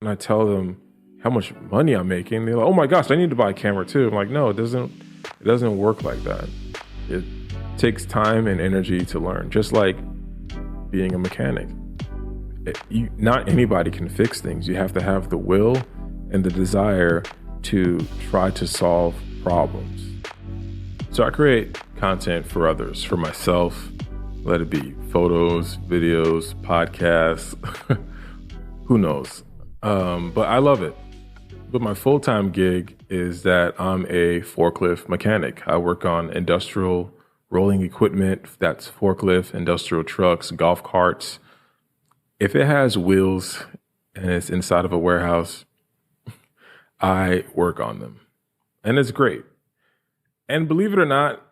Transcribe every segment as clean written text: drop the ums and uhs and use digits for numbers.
and I tell them how much money I'm making, they're like, "Oh my gosh, I need to buy a camera too." I'm like, "No, it doesn't work like that. It takes time and energy to learn, just like being a mechanic. Not anybody can fix things. You have to have the will and the desire to try to solve problems." So I create content for others, for myself, let it be photos, videos, podcasts, who knows. But I love it. But my full-time gig is that I'm a forklift mechanic. I work on industrial rolling equipment, that's forklift, industrial trucks, golf carts. If it has wheels and it's inside of a warehouse, I work on them. And it's great. And believe it or not,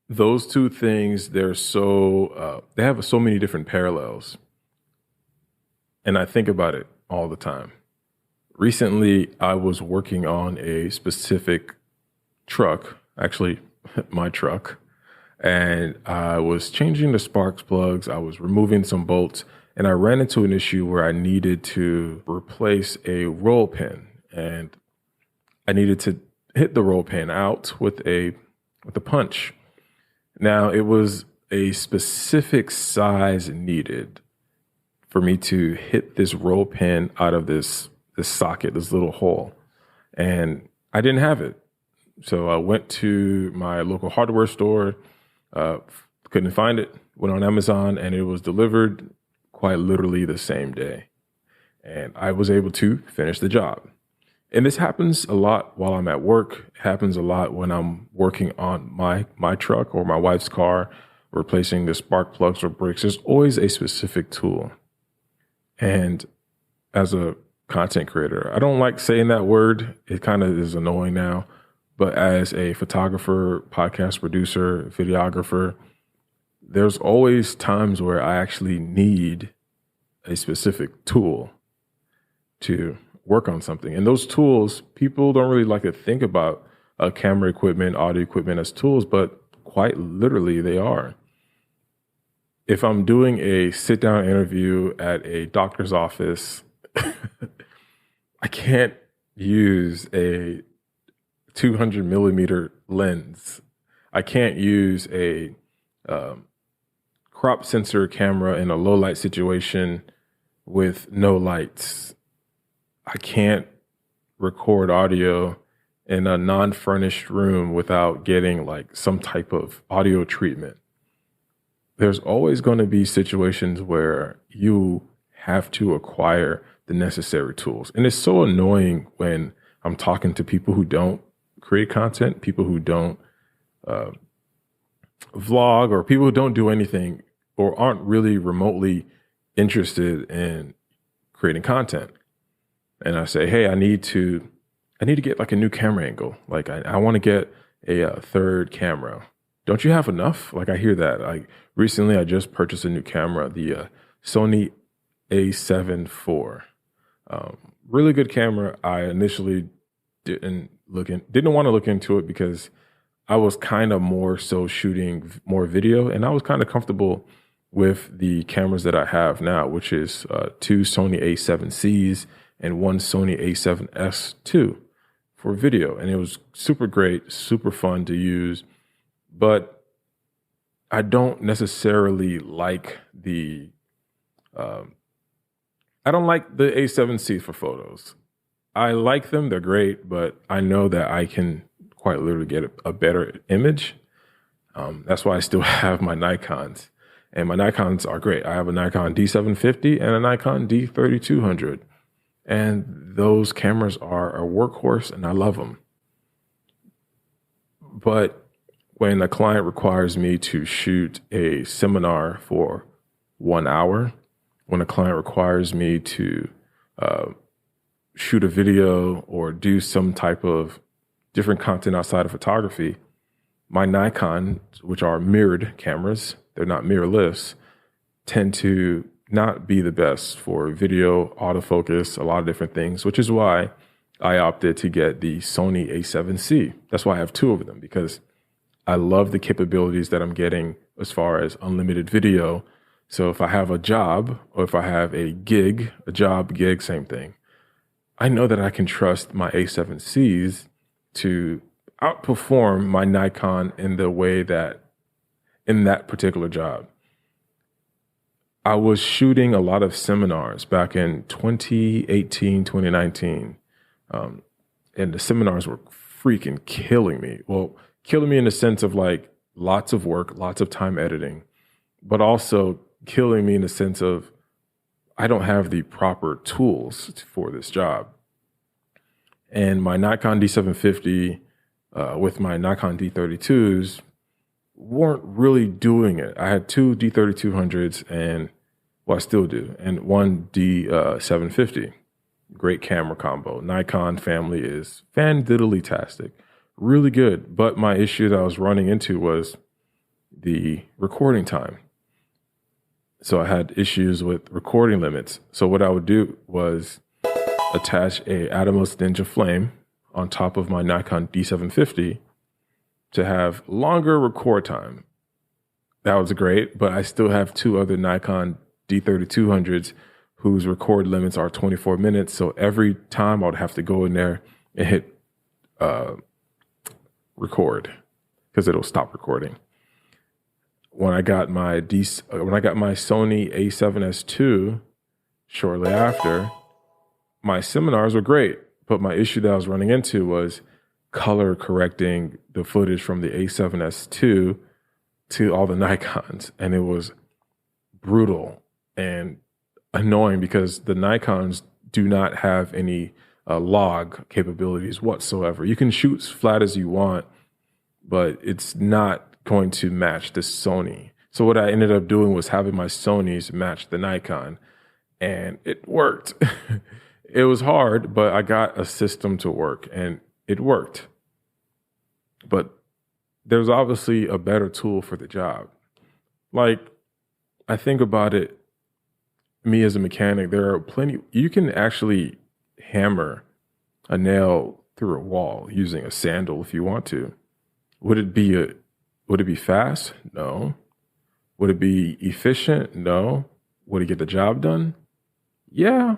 those two things, they have so many different parallels. And I think about it all the time. Recently, I was working on a specific truck, actually my truck, and I was changing the sparks plugs. I was removing some bolts, and I ran into an issue where I needed to replace a roll pin, and I needed to hit the roll pin out with a punch. Now, it was a specific size needed for me to hit this roll pin out of this socket, this little hole. And I didn't have it. So I went to my local hardware store, couldn't find it, went on Amazon, and it was delivered quite literally the same day. And I was able to finish the job. And this happens a lot while I'm at work. It happens a lot when I'm working on my truck or my wife's car, replacing the spark plugs or brakes. There's always a specific tool. And as a content creator, I don't like saying that word. It kind of is annoying now. But as a photographer, podcast producer, videographer, there's always times where I actually need a specific tool to work on something. And those tools, people don't really like to think about camera equipment, audio equipment as tools, but quite literally they are. If I'm doing a sit-down interview at a doctor's office, I can't use a 200 millimeter lens. I can't use a crop sensor camera in a low light situation with no lights. I can't record audio in a non-furnished room without getting like some type of audio treatment. There's always going to be situations where you have to acquire the necessary tools. And it's so annoying when I'm talking to people who don't create content, people who don't vlog, or people who don't do anything or aren't really remotely interested in creating content. And I say, hey, I need to get like a new camera angle. Like I want to get a third camera. Don't you have enough? Like I hear that. Like recently I just purchased a new camera, the Sony A7 IV. Really good camera. I initially didn't want to look into it because I was kind of more so shooting more video, and I was kind of comfortable with the cameras that I have now, which is two Sony A7Cs and one Sony A7S II for video. And it was super great, super fun to use. But I don't necessarily like I don't like the A7C for photos. I like them, they're great, but I know that I can quite literally get a better image. That's why I still have my Nikons. And my Nikons are great. I have a Nikon D750 and a Nikon D3200. And those cameras are a workhorse and I love them. But when a client requires me to shoot a seminar for 1 hour, when a client requires me to shoot a video or do some type of different content outside of photography, my Nikon, which are mirrored cameras, they're not mirrorless, tend to not be the best for video, autofocus, a lot of different things, which is why I opted to get the Sony A7C. That's why I have two of them, because I love the capabilities that I'm getting as far as unlimited video. So if I have a job or if I have a job, gig, same thing. I know that I can trust my A7Cs to outperform my Nikon in the way that in that particular job. I was shooting a lot of seminars back in 2018, 2019. And the seminars were freaking killing me. Well, killing me in the sense of like lots of work, lots of time editing, but also killing me in the sense of I don't have the proper tools for this job. And my Nikon D750 with my Nikon D32s weren't really doing it. I had two D3200s and, well, I still do, and one D750. Great camera combo. Nikon family is fan-diddly-tastic. Really good. But my issue that I was running into was the recording time. So I had issues with recording limits. So what I would do was attach a Atomos Ninja Flame on top of my Nikon D750 to have longer record time. That was great, but I still have two other Nikon D3200s whose record limits are 24 minutes. So every time I would have to go in there and hit record because it'll stop recording. When I got my Sony A7S II shortly after, my seminars were great, but my issue that I was running into was color correcting the footage from the A7S II to all the Nikons, and it was brutal and annoying because the Nikons do not have any log capabilities whatsoever. You can shoot as flat as you want, but it's not going to match the Sony. So what I ended up doing was having my Sonys match the Nikon, and it worked. It was hard, but I got a system to work, and it worked. But there's obviously a better tool for the job. Like, I think about it, me as a mechanic, there are plenty, you can actually hammer a nail through a wall using a sandal if you want to. Would it be fast? No. Would it be efficient? No. Would it get the job done? Yeah,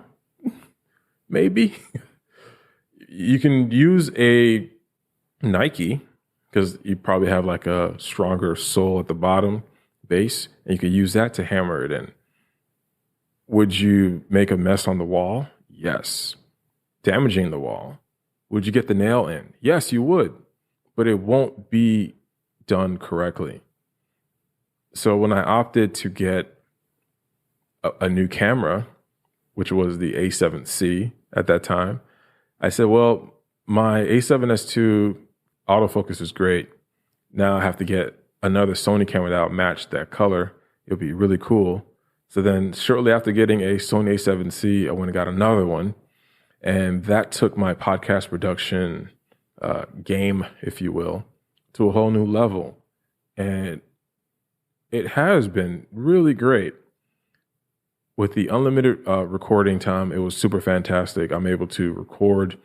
maybe. You can use a Nike because you probably have like a stronger sole at the bottom base, and you could use that to hammer it in. Would you make a mess on the wall? Yes. Damaging the wall. Would you get the nail in? Yes, you would, but it won't be done correctly. So when I opted to get a new camera, which was the A7C at that time, I said, well, my A7S II autofocus is great. Now I have to get another Sony camera that will match that color. It'll be really cool. So then shortly after getting a Sony A7C, I went and got another one. And that took my podcast production game, if you will, to a whole new level. And it has been really great. With the unlimited recording time, it was super fantastic. I'm able to record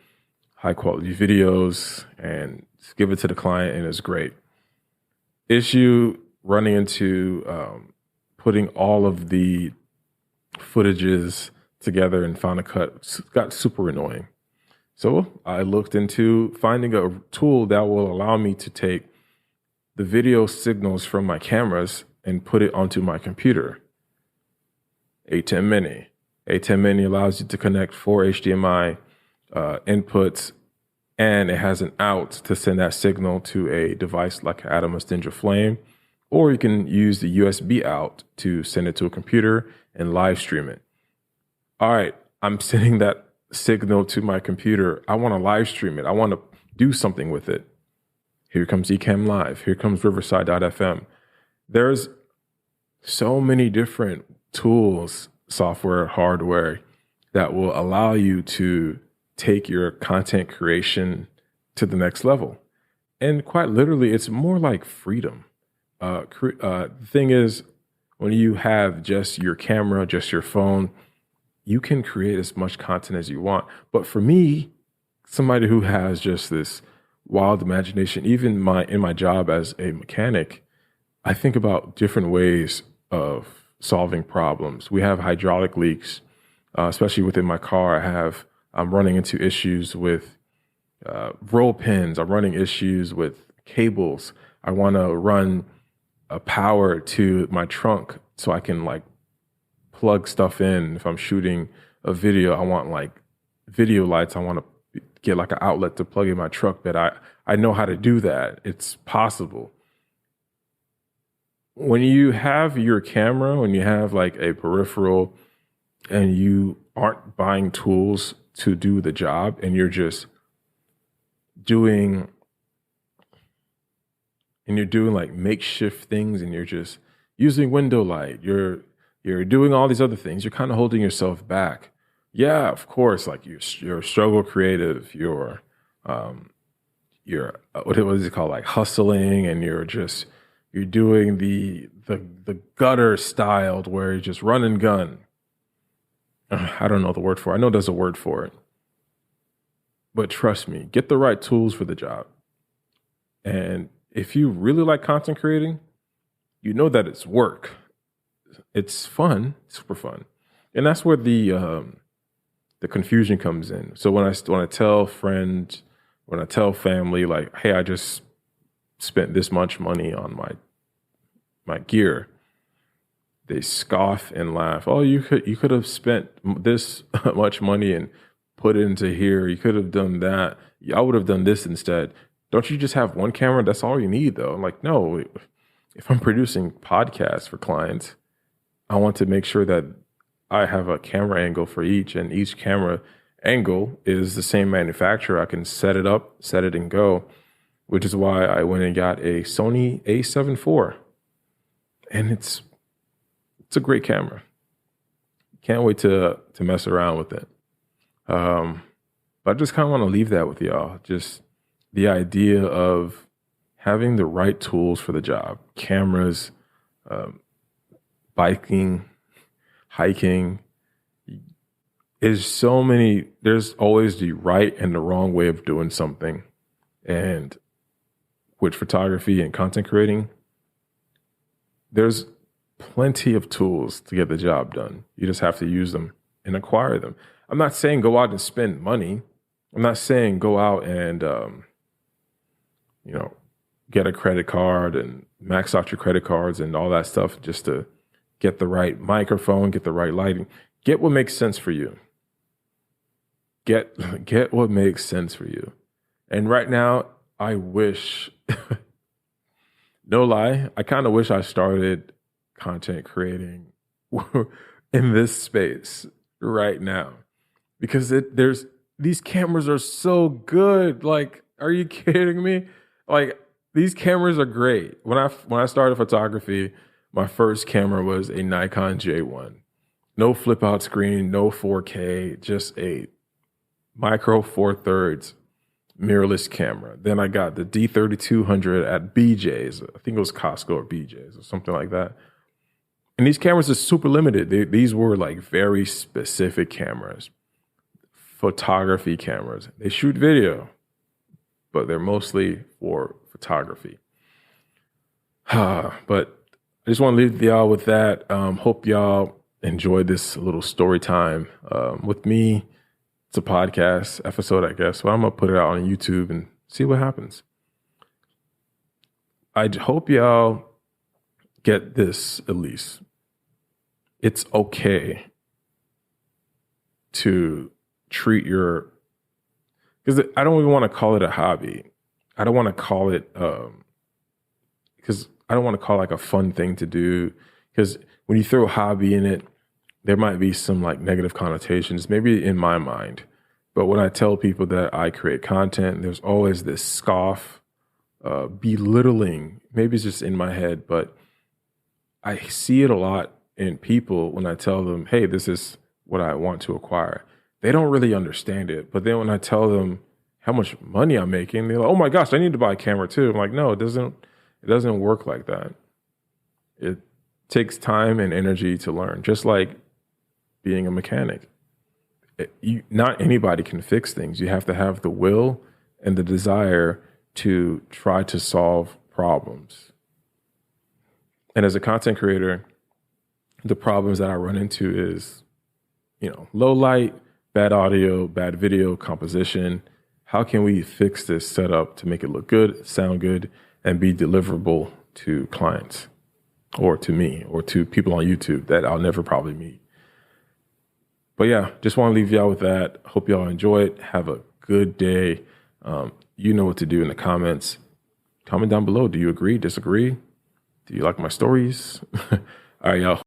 high quality videos and give it to the client, and it's great. Issue running into putting all of the footages together in Final Cut got super annoying. So I looked into finding a tool that will allow me to take the video signals from my cameras and put it onto my computer. A10 Mini. A10 Mini allows you to connect 4 HDMI inputs, and it has an out to send that signal to a device like an Atomos Ninja Flame, or you can use the USB out to send it to a computer and live stream it. All right, I'm sending that signal to my computer. I want to live stream it. I want to do something with it. Here comes Ecamm Live. Here comes Riverside.fm. There's so many different tools, software, hardware that will allow you to take your content creation to the next level. And quite literally, it's more like freedom. The thing is, when you have just your camera, just your phone, you can create as much content as you want. But for me, somebody who has just this wild imagination, even in my job as a mechanic, I think about different ways of solving problems. We have hydraulic leaks, especially within my car. I have I'm running into issues with roll pins. I'm running issues with cables. I want to run a power to my trunk so I can like plug stuff in. If I'm shooting a video, I want like video lights. I want to get like an outlet to plug in my truck, but I know how to do that. It's possible. When you have your camera, when you have like a peripheral and you aren't buying tools to do the job and you're just doing like makeshift things and you're just using window light, you're doing all these other things, you're kind of holding yourself back. Yeah, of course, like you're a struggle creative, you're what is it called, like hustling, and you're doing the gutter styled where you just run and gun. I don't know the word for it. I know there's a word for it. But trust me, get the right tools for the job. And if you really like content creating, you know that it's work. It's fun, super fun. And that's where the confusion comes in. So when I tell friends, when I tell family, like, hey, I just spent this much money on my gear, they scoff and laugh. Oh, you could have spent this much money and put it into here. You could have done that. I would have done this instead. Don't you just have one camera? That's all you need, though. I'm like, no. If I'm producing podcasts for clients, I want to make sure that I have a camera angle for each, and each camera angle is the same manufacturer. I can set it up, set it and go, which is why I went and got a Sony A7 IV. And it's a great camera. Can't wait to mess around with it. But I just kind of want to leave that with y'all. Just the idea of having the right tools for the job, cameras, biking, hiking. There's always the right and the wrong way of doing something. And with photography and content creating, there's plenty of tools to get the job done. You just have to use them and acquire them. I'm not saying go out and spend money. I'm not saying go out and, get a credit card and max out your credit cards and all that stuff just to get the right microphone, get the right lighting. Get what makes sense for you. Get what makes sense for you. And right now, I wish, no lie, I kind of wish I started content creating in this space right now, because these cameras are so good. Like, are you kidding me? Like, these cameras are great. When I started photography, my first camera was a Nikon J1. No flip out screen, no 4K, just a micro four thirds mirrorless camera. Then I got the D3200 at BJ's. I think it was Costco or BJ's or something like that. And these cameras are super limited. These were like very specific cameras, photography cameras. They shoot video, but they're mostly for photography. But I just want to leave y'all with that. Hope y'all enjoyed this little story time with me. It's a podcast episode, I guess. So I'm going to put it out on YouTube and see what happens. I hope y'all get this at least. It's okay to treat because I don't even want to call it a hobby. I don't want to call it, because I don't want to call it like a fun thing to do. Because when you throw a hobby in it, there might be some like negative connotations, maybe in my mind. But when I tell people that I create content, there's always this scoff, belittling. Maybe it's just in my head, but I see it a lot in people when I tell them, hey, this is what I want to acquire. They don't really understand it. But then when I tell them how much money I'm making, they're like, oh my gosh, I need to buy a camera too. I'm like, no, it doesn't work like that. It takes time and energy to learn, just like being a mechanic. Not anybody can fix things. You have to have the will and the desire to try to solve problems. And as a content creator, the problems that I run into is, low light, bad audio, bad video composition. How can we fix this setup to make it look good, sound good, and be deliverable to clients or to me or to people on YouTube that I'll never probably meet? But yeah, just want to leave y'all with that. Hope y'all enjoy it. Have a good day. You know what to do in the comments. Comment down below. Do you agree, disagree? Do you like my stories? All right, y'all.